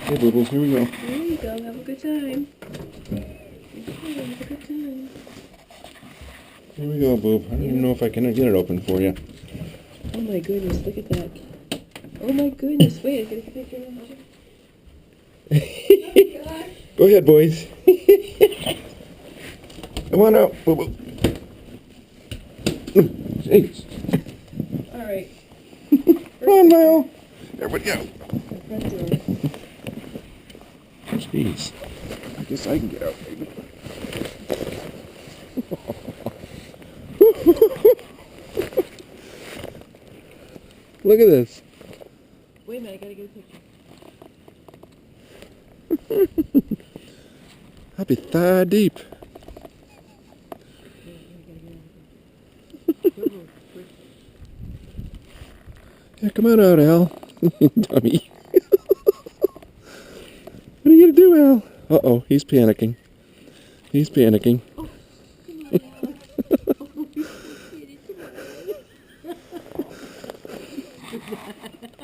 Hey, Bubbles, here we go. There you go. Have a good time. Okay, have a good time. Here we go, Boob. I don't even know if I can get it open for you. Oh my goodness, look at that. Oh my goodness, wait, I gotta get it. Go ahead, boys. Come on out, Boo Boo. Jeez. Alright. Come on, Lyle. There we go. Front door. Jeez. I guess I can get out, baby. Look at this. Wait a minute, I gotta get a picture. I'll be thigh deep. Yeah, come on out, Al. Dummy. What are you gonna do, Al? Uh-oh, he's panicking. He's panicking. Oh, come on, Al. Oh, you kitty, come on.